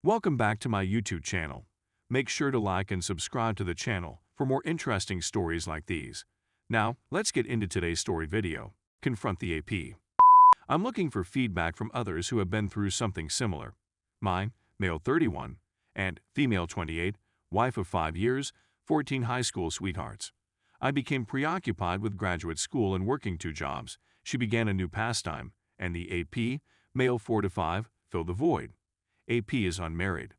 Welcome back to my YouTube channel. Make sure to like and subscribe to the channel for more interesting stories like these. Now, let's get into today's story video. Confront the AP. I'm looking for feedback from others who have been through something similar. Mine, male 31, and female 28, wife of 5 years, 14 high school sweethearts. I became preoccupied with graduate school and working 2 jobs. She began a new pastime, and the AP, male 4 to 5, filled the void. AP is unmarried.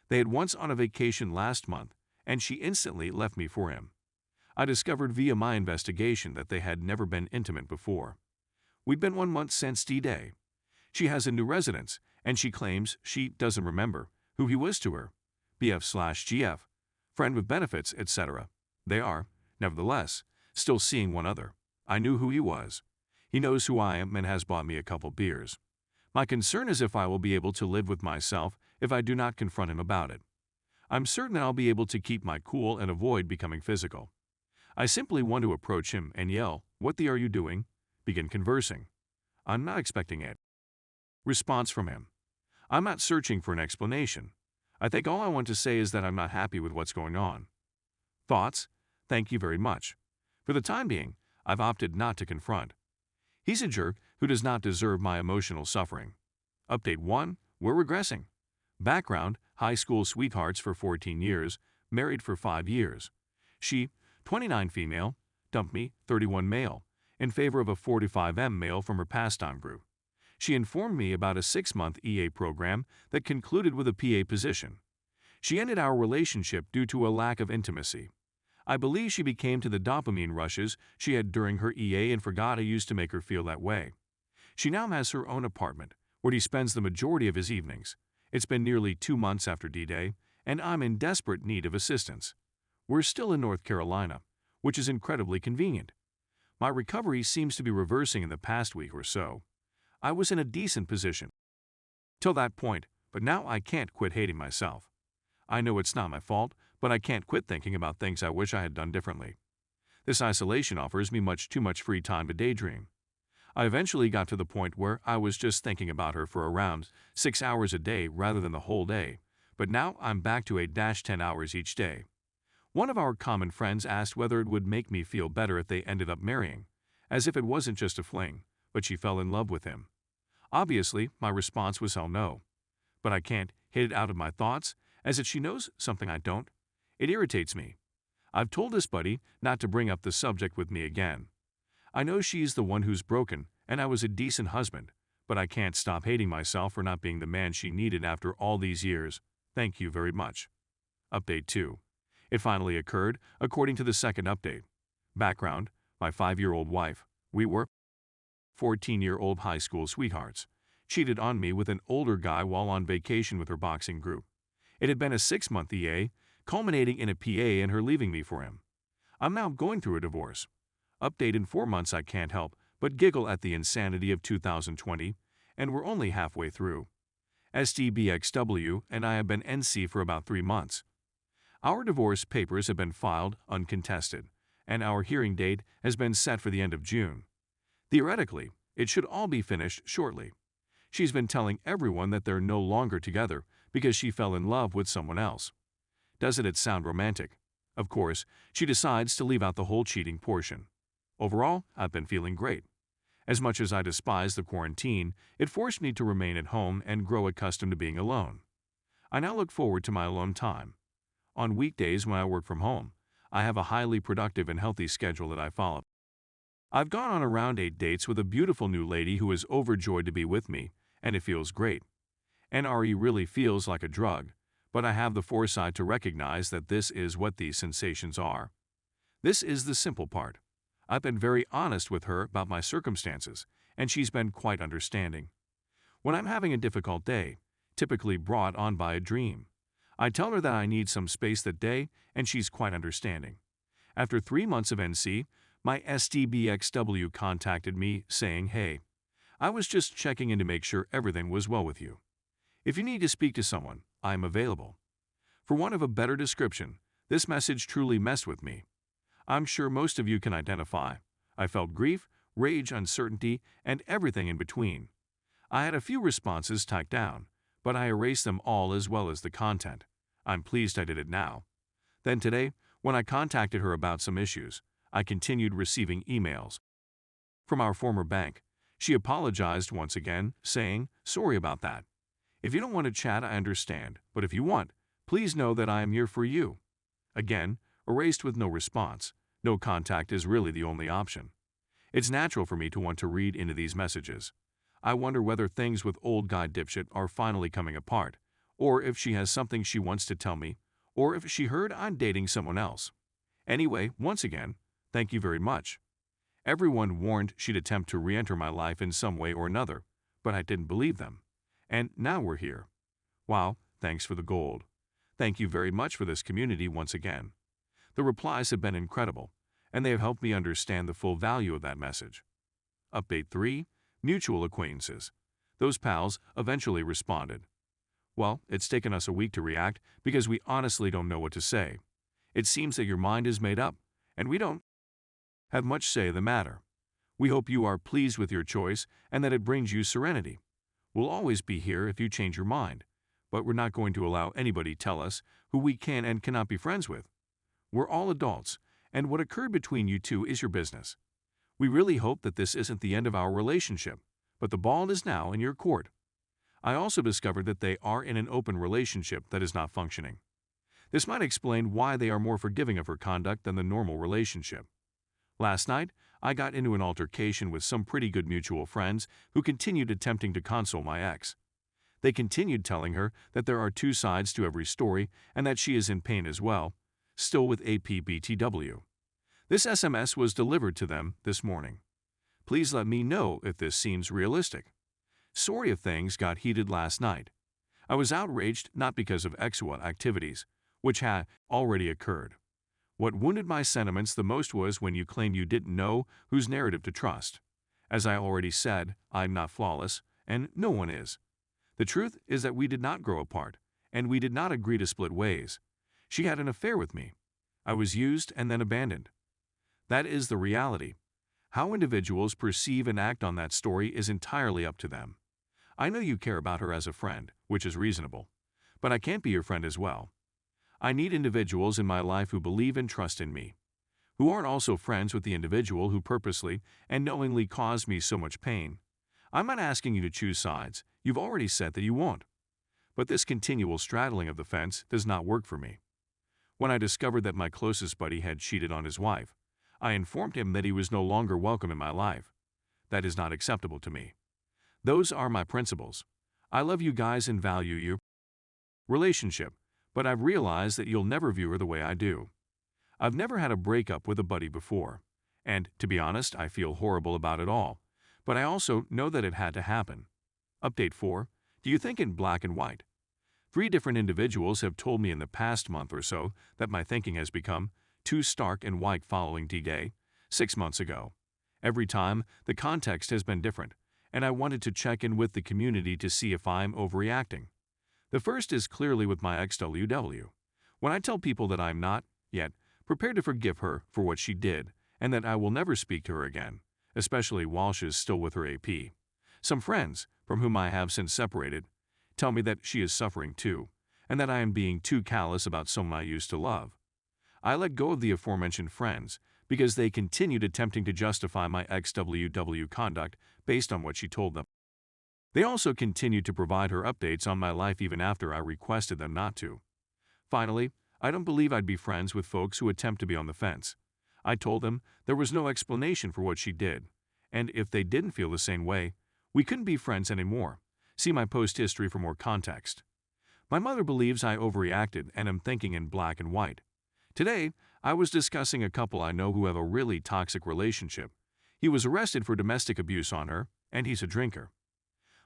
They had once on a vacation last month, and she instantly left me for him. I discovered via my investigation that they had never been intimate before. We'd been 1 month since D-Day. She has a new residence, and she claims she doesn't remember who he was to her. BF/GF, friend with benefits, etc. They are, nevertheless, still seeing one another. I knew who he was. He knows who I am and has bought me a couple beers. My concern is if I will be able to live with myself if I do not confront him about it. I'm certain that I'll be able to keep my cool and avoid becoming physical. I simply want to approach him and yell, "What the are you doing?" Begin conversing. I'm not expecting it. Response from him. I'm not searching for an explanation. I think all I want to say is that I'm not happy with what's going on. Thoughts? Thank you very much. For the time being, I've opted not to confront. He's a jerk who does not deserve my emotional suffering. Update 1. We're regressing. Background: high school sweethearts for 14 years, married for 5 years. She, 29 female, dumped me, 31 male, in favor of a 45M male from her pastime group. She informed me about a 6-month EA program that concluded with a PA position. She ended our relationship due to a lack of intimacy. I believe she became to the dopamine rushes she had during her EA and forgot I used to make her feel that way. She now has her own apartment, where he spends the majority of his evenings. It's been nearly 2 months after D-Day, and I'm in desperate need of assistance. We're still in North Carolina, which is incredibly convenient. My recovery seems to be reversing in the past week or so. I was in a decent position till that point, but now I can't quit hating myself. I know it's not my fault, but I can't quit thinking about things I wish I had done differently. This isolation offers me much too much free time to daydream. I eventually got to the point where I was just thinking about her for around 6 hours a day rather than the whole day, but now I'm back to 8-10 hours each day. One of our common friends asked whether it would make me feel better if they ended up marrying, as if it wasn't just a fling, but she fell in love with him. Obviously, my response was hell no. But I can't hit it out of my thoughts, as if she knows something I don't. It irritates me. I've told this buddy not to bring up the subject with me again. I know she's the one who's broken, and I was a decent husband, but I can't stop hating myself for not being the man she needed after all these years. Thank you very much. Update 2. It finally occurred, according to the second update. Background: my 5-year-old wife. We were 14-year-old high school sweethearts. Cheated on me with an older guy while on vacation with her boxing group. It had been a 6-month EA, culminating in a PA and her leaving me for him. I'm now going through a divorce. Update: in 4 months I can't help but giggle at the insanity of 2020, and we're only halfway through. SDBXW and I have been NC for about 3 months. Our divorce papers have been filed uncontested, and our hearing date has been set for the end of June. Theoretically, it should all be finished shortly. She's been telling everyone that they're no longer together because she fell in love with someone else. Doesn't it sound romantic? Of course, she decides to leave out the whole cheating portion. Overall, I've been feeling great. As much as I despise the quarantine, it forced me to remain at home and grow accustomed to being alone. I now look forward to my alone time. On weekdays when I work from home, I have a highly productive and healthy schedule that I follow. I've gone on around 8 dates with a beautiful new lady who is overjoyed to be with me, and it feels great. NRE really feels like a drug, but I have the foresight to recognize that this is what these sensations are. This is the simple part. I've been very honest with her about my circumstances, and she's been quite understanding. When I'm having a difficult day, typically brought on by a dream, I tell her that I need some space that day, and she's quite understanding. After 3 months of NC, my SDBXW contacted me saying, "Hey, I was just checking in to make sure everything was well with you. If you need to speak to someone, I am available." For want of a better description, this message truly messed with me. I'm sure most of you can identify. I felt grief, rage, uncertainty, and everything in between. I had a few responses typed down, but I erased them all as well as the content. I'm pleased I did it now. Then today, when I contacted her about some issues, I continued receiving emails from our former bank. She apologized once again, saying, "Sorry about that. If you don't want to chat, I understand, but if you want, please know that I am here for you." Again, erased with no response. No contact is really the only option. It's natural for me to want to read into these messages. I wonder whether things with old guy dipshit are finally coming apart, or if she has something she wants to tell me, or if she heard I'm dating someone else. Anyway, once again, thank you very much. Everyone warned she'd attempt to re-enter my life in some way or another, but I didn't believe them. And now we're here. Wow, thanks for the gold. Thank you very much for this community once again. The replies have been incredible, and they have helped me understand the full value of that message. Update 3. Mutual acquaintances. Those pals eventually responded. Well, it's taken us a week to react because we honestly don't know what to say. It seems that your mind is made up, and we don't have much say in the matter. We hope you are pleased with your choice and that it brings you serenity. We'll always be here if you change your mind, but we're not going to allow anybody tell us who we can and cannot be friends with. We're all adults, and what occurred between you two is your business. We really hope that this isn't the end of our relationship, but the ball is now in your court. I also discovered that they are in an open relationship that is not functioning. This might explain why they are more forgiving of her conduct than the normal relationship. Last night, I got into an altercation with some pretty good mutual friends who continued attempting to console my ex. They continued telling her that there are two sides to every story and that she is in pain as well, still with APBTW. This SMS was delivered to them this morning. Please let me know if this seems realistic. Sorry if things got heated last night. I was outraged not because of EXWA activities, which had already occurred. What wounded my sentiments the most was when you claimed you didn't know whose narrative to trust. As I already said, I'm not flawless, and no one is. The truth is that we did not grow apart, and we did not agree to split ways. She had an affair with me. I was used and then abandoned. That is the reality. How individuals perceive and act on that story is entirely up to them. I know you care about her as a friend, which is reasonable, but I can't be your friend as well. I need individuals in my life who believe and trust in me, who aren't also friends with the individual who purposely and knowingly caused me so much pain. I'm not asking you to choose sides. You've already said that you won't. But this continual straddling of the fence does not work for me. When I discovered that my closest buddy had cheated on his wife, I informed him that he was no longer welcome in my life. That is not acceptable to me. Those are my principles. I love you guys and value your relationship, but I've realized that you'll never view her the way I do. I've never had a breakup with a buddy before, and, to be honest, I feel horrible about it all, but I also know that it had to happen. Update 4. Do you think in black and white? 3 different individuals have told me in the past month or so that my thinking has become too stark and white following D-Day 6 months ago. Every time, the context has been different, and I wanted to check in with the community to see if I'm overreacting. The first is clearly with my ex-WW. When I tell people that I'm not, yet, prepared to forgive her for what she did, and that I will never speak to her again, especially while she's still with her AP. Some friends, from whom I have since separated, tell me that she is suffering too, and that I am being too callous about someone I used to love. I let go of the aforementioned friends because they continued attempting to justify my ex-WW conduct based on what she told them. They also continued to provide her updates on my life even after I requested them not to. Finally, I don't believe I'd be friends with folks who attempt to be on the fence. I told them there was no explanation for what she did, and if they didn't feel the same way, we couldn't be friends anymore. See my post history for more context. My mother believes I overreacted and am thinking in black and white. Today, I was discussing a couple I know who have a really toxic relationship. He was arrested for domestic abuse on her, and he's a drinker.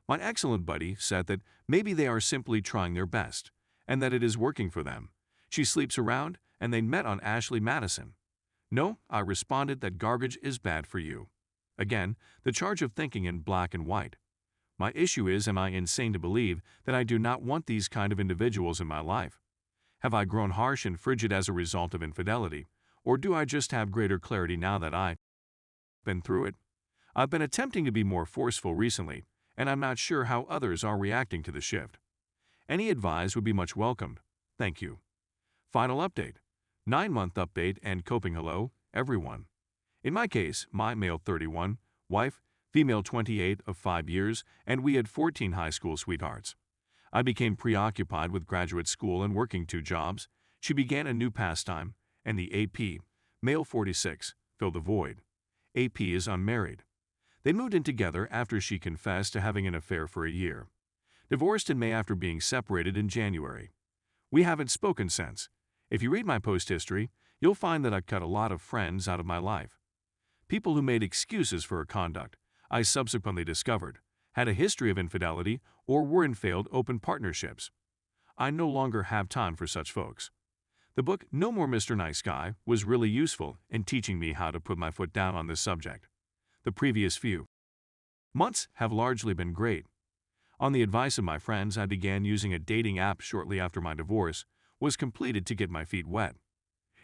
My excellent buddy said that maybe they are simply trying their best, and that it is working for them. She sleeps around, and they met on Ashley Madison. No, I responded that garbage is bad for you. Again, the charge of thinking in black and white. My issue is, am I insane to believe that I do not want these kind of individuals in my life? Have I grown harsh and frigid as a result of infidelity, or do I just have greater clarity now that I've been through it? I've been attempting to be more forceful recently, and I'm not sure how others are reacting to the shift. Any advice would be much welcomed. Thank you. Final update. 9-month update and coping. Hello, everyone. In my case, my male 31, wife, female 28 of 5 years, and we had 14 high school sweethearts. I became preoccupied with graduate school and working 2 jobs. She began a new pastime, and the AP, male 46, filled the void. AP is unmarried. They moved in together after she confessed to having an affair for a year. Divorced in May after being separated in January. We haven't spoken since. If you read my post history, you'll find that I cut a lot of friends out of my life. People who made excuses for her conduct, I subsequently discovered, had a history of infidelity or were in failed open partnerships. I no longer have time for such folks. The book No More Mr. Nice Guy was really useful in teaching me how to put my foot down on this subject. The previous few months have largely been great. On the advice of my friends, I began using a dating app shortly after my divorce was completed to get my feet wet.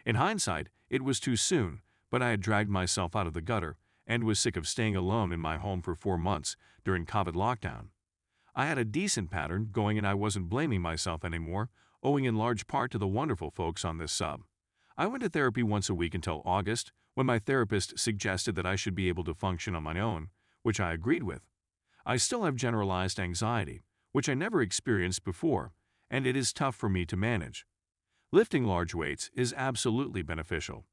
In hindsight, it was too soon, but I had dragged myself out of the gutter and was sick of staying alone in my home for 4 months during COVID lockdown. I had a decent pattern going and I wasn't blaming myself anymore, owing in large part to the wonderful folks on this sub. I went to therapy once a week until August, when my therapist suggested that I should be able to function on my own, which I agreed with. I still have generalized anxiety, which I never experienced before, and it is tough for me to manage. Lifting large weights is absolutely beneficial.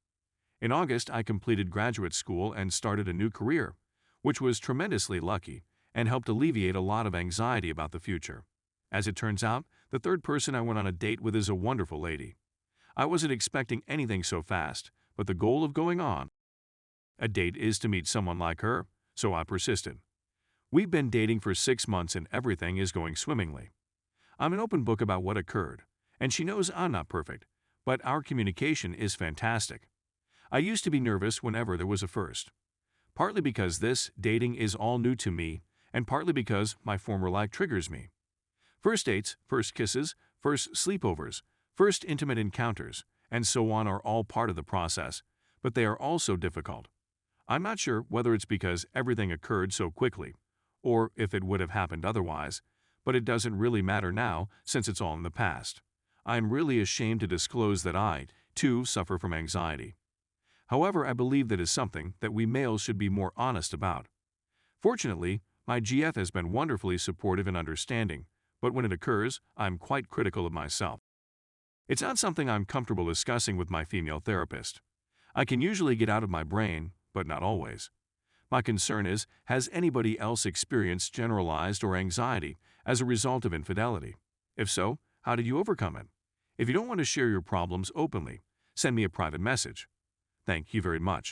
In August, I completed graduate school and started a new career, which was tremendously lucky and helped alleviate a lot of anxiety about the future. As it turns out, the third person I went on a date with is a wonderful lady. I wasn't expecting anything so fast, but the goal of going on a date is to meet someone like her, so I persisted. We've been dating for 6 months and everything is going swimmingly. I'm an open book about what occurred, and she knows I'm not perfect, but our communication is fantastic. I used to be nervous whenever there was a first. Partly because this dating is all new to me, and partly because my former life triggers me. First dates, first kisses, first sleepovers, first intimate encounters, and so on are all part of the process, but they are also difficult. I'm not sure whether it's because everything occurred so quickly, or if it would have happened otherwise, but it doesn't really matter now since it's all in the past. I'm really ashamed to disclose that I, too, suffer from anxiety. However, I believe that is something that we males should be more honest about. Fortunately, my GF has been wonderfully supportive and understanding, but when it occurs, I'm quite critical of myself. It's not something I'm comfortable discussing with my female therapist. I can usually get out of my brain, but not always. My concern is, has anybody else experienced generalized or anxiety as a result of infidelity? If so, how did you overcome it? If you don't want to share your problems openly, send me a private message. Thank you very much.